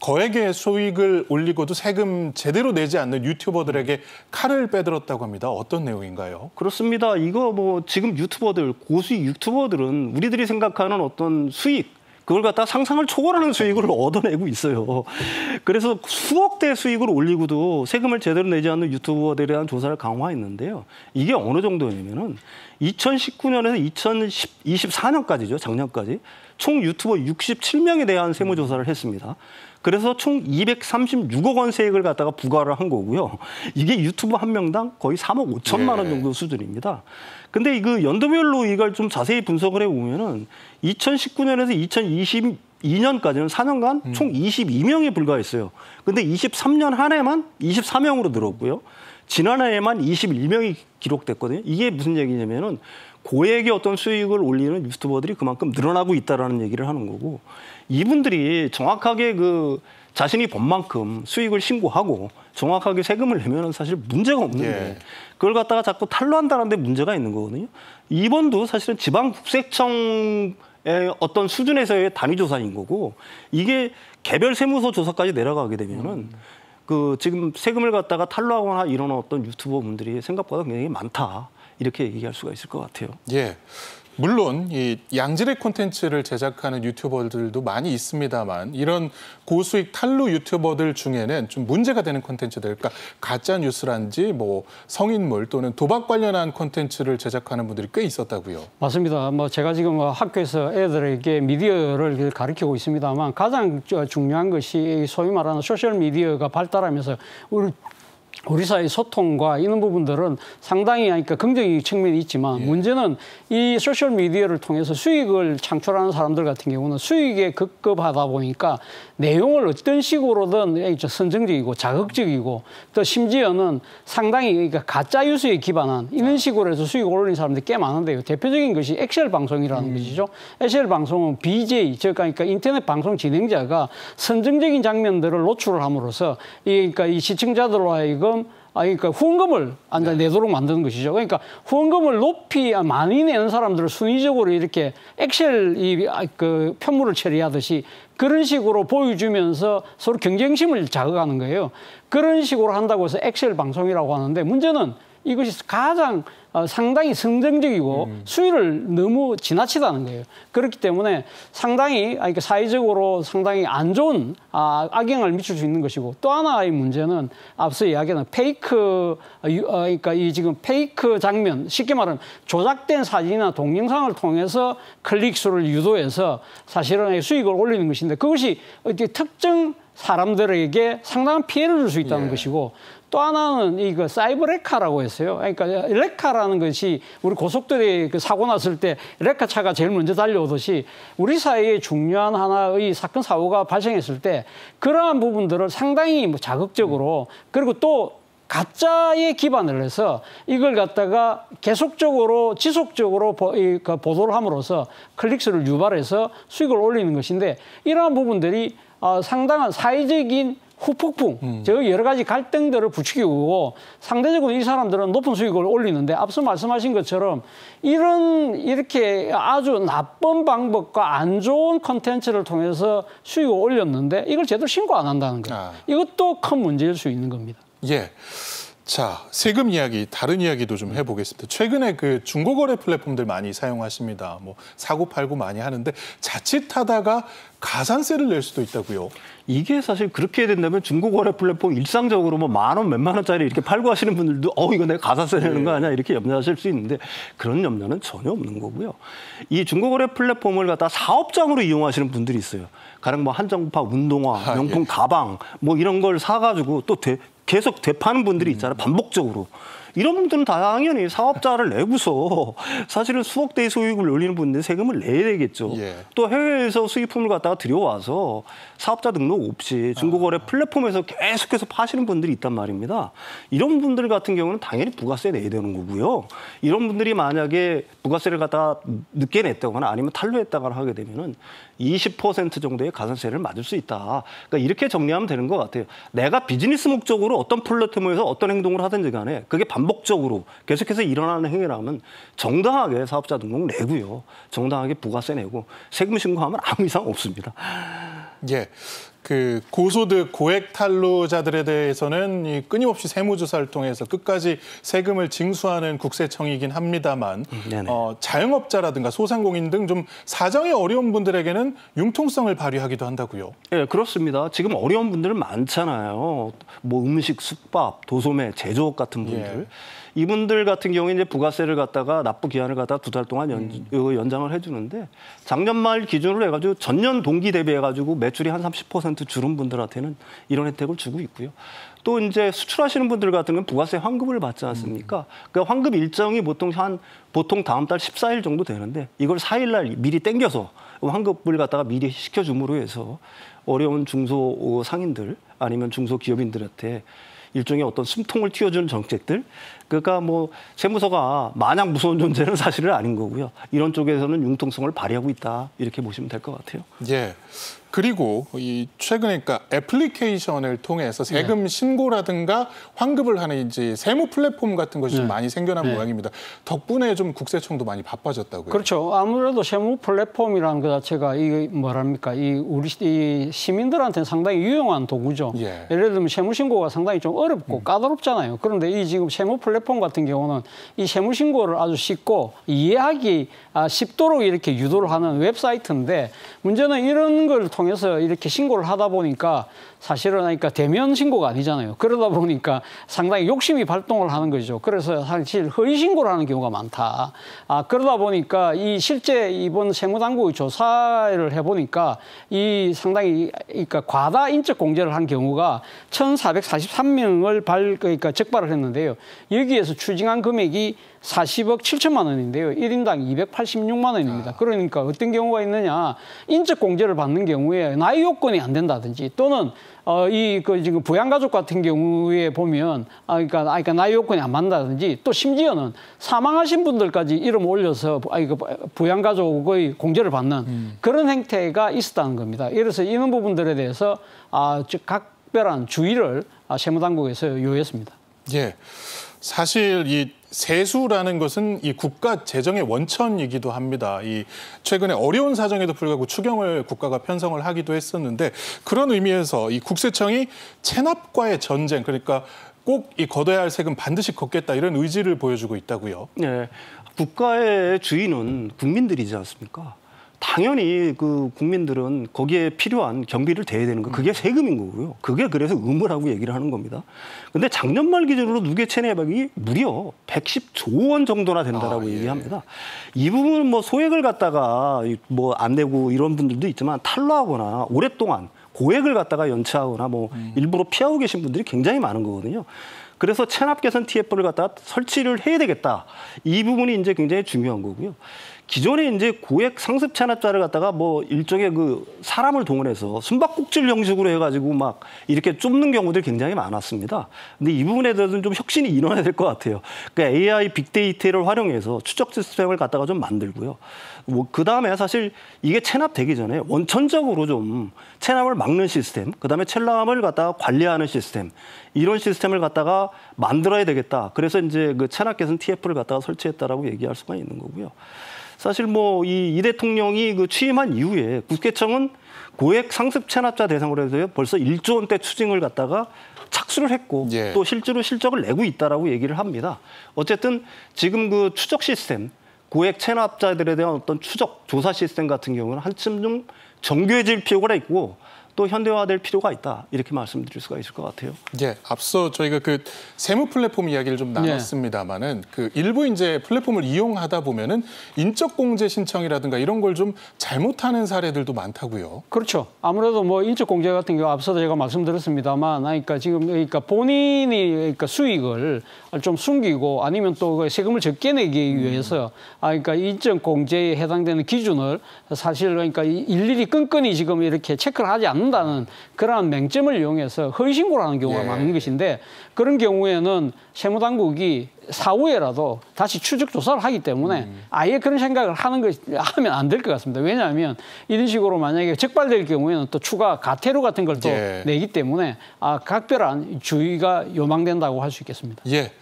거액의 수익을 올리고도 세금 제대로 내지 않는 유튜버들에게 칼을 빼들었다고 합니다. 어떤 내용인가요? 그렇습니다. 이거 뭐 지금 유튜버들, 고수익 유튜버들은 우리들이 생각하는 어떤 수익, 그걸 갖다가 상상을 초월하는 수익을 얻어내고 있어요. 그래서 수억대 수익을 올리고도 세금을 제대로 내지 않는 유튜버들에 대한 조사를 강화했는데요. 이게 어느 정도냐면은 2019년에서 2024년까지죠. 작년까지 총 유튜버 67명에 대한 세무조사를 했습니다. 그래서 총 236억 원 세액을 갖다가 부과를 한 거고요. 이게 유튜버 한 명당 거의 3억 5천만 원 정도 수준입니다. 근데 그 연도별로 이걸 좀 자세히 분석을 해보면은 2019년에서 2022년까지는 4년간 총 22명에 불과했어요. 근데 23년 한 해만 24명으로 늘었고요. 지난해에만 21명이 기록됐거든요. 이게 무슨 얘기냐면은 고액의 어떤 수익을 올리는 유튜버들이 그만큼 늘어나고 있다라는 얘기를 하는 거고, 이분들이 정확하게 그 자신이 번 만큼 수익을 신고하고 정확하게 세금을 내면은 사실 문제가 없는데 그걸 갖다가 자꾸 탄로한다는 데 문제가 있는 거거든요. 이번도 사실은 지방국세청의 어떤 수준에서의 단위조사인 거고, 이게 개별 세무서 조사까지 내려가게 되면은 그 지금 세금을 갖다가 탈루하거나 이런 어떤 유튜버 분들이 생각보다 굉장히 많다. 이렇게 얘기할 수가 있을 것 같아요. 예. 물론 이 양질의 콘텐츠를 제작하는 유튜버들도 많이 있습니다만, 이런 고수익 탈루 유튜버들 중에는 좀 문제가 되는 콘텐츠들, 그러니까 가짜 뉴스란지 뭐 성인물 또는 도박 관련한 콘텐츠를 제작하는 분들이 꽤 있었다고요. 맞습니다. 뭐 제가 지금 학교에서 애들에게 미디어를 가르치고 있습니다만, 가장 중요한 것이 소위 말하는 소셜 미디어가 발달하면서 우리 사회 소통과 이런 부분들은 상당히 그러니까 긍정적인 측면이 있지만, 문제는 이 소셜 미디어를 통해서 수익을 창출하는 사람들 같은 경우는 수익에 급급하다 보니까 내용을 어떤 식으로든 선정적이고 자극적이고, 또 심지어는 상당히 그러니까 가짜 뉴스에 기반한 이런 식으로 해서 수익을 올리는 사람들이 꽤 많은데요. 대표적인 것이 엑셀 방송이라는 것이죠. 엑셀 방송은 BJ, 즉 그러니까 인터넷 방송 진행자가 선정적인 장면들을 노출을 함으로써 그러니까 이 시청자들로 하여금 그러니까 후원금을 내도록 만드는 것이죠. 그러니까 후원금을 많이 내는 사람들을 순위적으로 이렇게 엑셀 그 편물을 처리하듯이 그런 식으로 보여주면서 서로 경쟁심을 자극하는 거예요. 그런 식으로 한다고 해서 엑셀 방송이라고 하는데, 문제는 이것이 가장 상당히 성정적이고 수위를 너무 지나치다는 거예요. 그렇기 때문에 상당히 그러니까 사회적으로 상당히 안 좋은 악영향을 미칠 수 있는 것이고, 또 하나의 문제는 앞서 이야기한 페이크 그러니까 이 지금 페이크 장면, 쉽게 말하면 조작된 사진이나 동영상을 통해서 클릭 수를 유도해서 사실은 수익을 올리는 것인데, 그것이 특정 사람들에게 상당한 피해를 줄 수 있다는 것이고, 또 하나는 이거 사이버 레카라고 했어요. 그러니까 레카라는 것이 우리 고속도로에 그 사고 났을 때 레카 차가 제일 먼저 달려오듯이, 우리 사회에 중요한 하나의 사건 사고가 발생했을 때 그러한 부분들을 상당히 자극적으로, 그리고 또 가짜에 기반을 해서 이걸 갖다가 계속적으로 지속적으로 보도를 함으로써 클릭수를 유발해서 수익을 올리는 것인데, 이러한 부분들이 상당한 사회적인 후폭풍, 여러 가지 갈등들을 부추기고, 상대적으로 이 사람들은 높은 수익을 올리는데, 앞서 말씀하신 것처럼 이렇게 아주 나쁜 방법과 안 좋은 콘텐츠를 통해서 수익을 올렸는데 이걸 제대로 신고 안 한다는 거예요. 이것도 큰 문제일 수 있는 겁니다. 예. 자, 세금 이야기, 다른 이야기도 좀 해보겠습니다. 최근에 그 중고거래 플랫폼들 많이 사용하십니다. 뭐 사고 팔고 많이 하는데 자칫하다가 가산세를 낼 수도 있다고요. 이게 사실 그렇게 된다면 중고거래 플랫폼 일상적으로 뭐 10,000원, 몇만 원짜리 이렇게 팔고 하시는 분들도 이거 내가 가산세 내는 거 아니야? 이렇게 염려하실 수 있는데, 그런 염려는 전혀 없는 거고요. 이 중고거래 플랫폼을 갖다 사업장으로 이용하시는 분들이 있어요. 가령 뭐 한정파 운동화, 명품 가방 뭐 이런 걸 사가지고 또 계속 되파는 분들이 있잖아요. 반복적으로. 이런 분들은 당연히 사업자를 내고서 사실은 수억대의 수익을 올리는 분들 세금을 내야 되겠죠. 또 해외에서 수입품을 갖다가 들여와서 사업자 등록 없이 중고거래 플랫폼에서 계속해서 파시는 분들이 있단 말입니다. 이런 분들 같은 경우는 당연히 부가세 내야 되는 거고요. 이런 분들이 만약에 부가세를 갖다가 늦게 냈다거나 아니면 탈루했다거나 하게 되면은 20% 정도의 가산세를 맞을 수 있다. 그러니까 이렇게 정리하면 되는 것 같아요. 내가 비즈니스 목적으로 어떤 플랫폼에서 어떤 행동을 하든지 간에 그게 반복적으로 계속해서 일어나는 행위라면 정당하게 사업자 등록 내고요. 정당하게 부가세 내고 세금 신고하면 아무 이상 없습니다. 예. 그 고소득 고액 탈루자들에 대해서는 이 끊임없이 세무조사를 통해서 끝까지 세금을 징수하는 국세청이긴 합니다만 자영업자라든가 소상공인 등 좀 사정이 어려운 분들에게는 융통성을 발휘하기도 한다고요. 네, 그렇습니다. 지금 어려운 분들은 많잖아요. 뭐 음식, 숙박, 도소매, 제조업 같은 분들. 이분들 같은 경우에 이제 부가세를 갖다가 납부 기한을 갖다가 2달 동안 연장을 해주는데 작년 말 기준으로 해가지고 전년 동기 대비해가지고 매출이 한 30% 줄은 분들한테는 이런 혜택을 주고 있고요. 또 이제 수출하시는 분들 같은 경우는 부가세 환급을 받지 않습니까? 그 환급 일정이 보통 다음 달 14일 정도 되는데 이걸 4일 날 미리 땡겨서 환급을 갖다가 미리 시켜줌으로 해서 어려운 중소 상인들 아니면 중소기업인들한테 일종의 어떤 숨통을 틔워주는 정책들. 그러니까 뭐 세무서가 마냥 무서운 존재는 사실은 아닌 거고요. 이런 쪽에서는 융통성을 발휘하고 있다 이렇게 보시면 될 것 같아요. 예. 그리고 이 최근에 그러니까 애플리케이션을 통해서 세금 신고라든가 환급을 하는 이제 세무 플랫폼 같은 것이 좀 많이 생겨난 모양입니다. 덕분에 좀 국세청도 많이 바빠졌다고요. 그렇죠. 아무래도 세무 플랫폼이라는 것 자체가 이 뭐랍니까 이 시민들한테는 상당히 유용한 도구죠. 예를 들면 세무 신고가 상당히 좀 어렵고 까다롭잖아요. 그런데 이 지금 세무 플랫폼 같은 경우는 이 세무 신고를 아주 쉽고 이해하기 쉽도록 이렇게 유도를 하는 웹사이트인데 문제는 이런 걸 통해서 이렇게 신고를 하다 보니까 사실은 그러니까 대면 신고가 아니잖아요. 그러다 보니까 상당히 욕심이 발동을 하는 거죠. 그래서 사실 허위 신고를 하는 경우가 많다. 그러다 보니까 이 실제 이번 세무당국의 조사를 해보니까 이 상당히 그러니까 과다 인적 공제를 한 경우가 1,443명을 그러니까 적발을 했는데요. 여기에서 추징한 금액이 40억 7천만 원인데요. 1인당 286만 원입니다. 그러니까 어떤 경우가 있느냐. 인적 공제를 받는 경우에 나이 요건이 안 된다든지 또는 지금 부양가족 같은 경우에 보면 그러니까 나이 요건이 안 맞는다든지 또 심지어는 사망하신 분들까지 이름 올려서 부양가족의 공제를 받는 그런 행태가 있었다는 겁니다. 그래서 이런 부분들에 대해서 각별한 주의를 세무당국에서 요했습니다. 예. 사실 이 세수라는 것은 이 국가 재정의 원천이기도 합니다. 이 최근에 어려운 사정에도 불구하고 추경을 국가가 편성을 하기도 했었는데 그런 의미에서 이 국세청이 체납과의 전쟁 그러니까 꼭 이 걷어야 할 세금 반드시 걷겠다 이런 의지를 보여주고 있다고요. 네, 국가의 주인은 국민들이지 않습니까? 당연히 그 국민들은 거기에 필요한 경비를 대야 되는 거 그게 세금인 거고요. 그게 그래서 의무라고 얘기를 하는 겁니다. 근데 작년 말 기준으로 누계 체납액이 무려 110조 원 정도나 된다라고 얘기합니다. 이 부분은 뭐 소액을 갖다가 뭐 안 내고 이런 분들도 있지만 탈루하거나 오랫동안 고액을 갖다가 연체하거나 뭐 일부러 피하고 계신 분들이 굉장히 많은 거거든요. 그래서 체납 개선 TF를 갖다가 설치를 해야 되겠다. 이 부분이 이제 굉장히 중요한 거고요. 기존에 이제 고액 상습 체납자를 갖다가 뭐 일종의 그 사람을 동원해서 숨바꼭질 형식으로 해가지고 막 이렇게 쫓는 경우들이 굉장히 많았습니다. 근데 이 부분에 대해서는 좀 혁신이 일어나야 될 것 같아요. 그러니까 AI 빅데이터를 활용해서 추적 시스템을 갖다가 좀 만들고요. 뭐 그 다음에 사실 이게 체납되기 전에 원천적으로 좀 체납을 막는 시스템, 그 다음에 체납을 갖다가 관리하는 시스템, 이런 시스템을 갖다가 만들어야 되겠다. 그래서 이제 그 체납 개선 TF를 갖다가 설치했다라고 얘기할 수가 있는 거고요. 사실 뭐 이 대통령이 그 취임한 이후에 국세청은 고액 상습 체납자 대상으로 해서요 벌써 1조 원대 추징을 갖다가 착수를 했고 또 실제로 실적을 내고 있다라고 얘기를 합니다. 어쨌든 지금 그 추적 시스템, 고액 체납자들에 대한 어떤 추적 조사 시스템 같은 경우는 한층 좀 정교해질 필요가 있고 또 현대화될 필요가 있다. 이렇게 말씀드릴 수가 있을 것 같아요. 예, 앞서 저희가 그 세무 플랫폼 이야기를 좀 나눴습니다만은 그 일부 이제 플랫폼을 이용하다 보면은 인적 공제 신청이라든가 이런 걸 좀 잘못하는 사례들도 많다고요. 그렇죠. 아무래도 뭐 인적 공제 같은 경우 앞서도 제가 말씀드렸습니다만, 그러니까 지금 본인이 수익을 좀 숨기고 아니면 또 세금을 적게 내기 위해서 그러니까 인적 공제에 해당되는 기준을 사실 그러니까 일일이 끈끈이 지금 이렇게 체크를 하지 않는다는 그러한 맹점을 이용해서 허위 신고를 하는 경우가 많은 것인데 그런 경우에는 세무당국이 사후에라도 다시 추적 조사를 하기 때문에 아예 그런 생각을 하면 안 될 것 같습니다. 왜냐하면 이런 식으로 만약에 적발될 경우에는 또 추가 가태료 같은 걸 또 내기 때문에 각별한 주의가 요망된다고 할 수 있겠습니다. 예.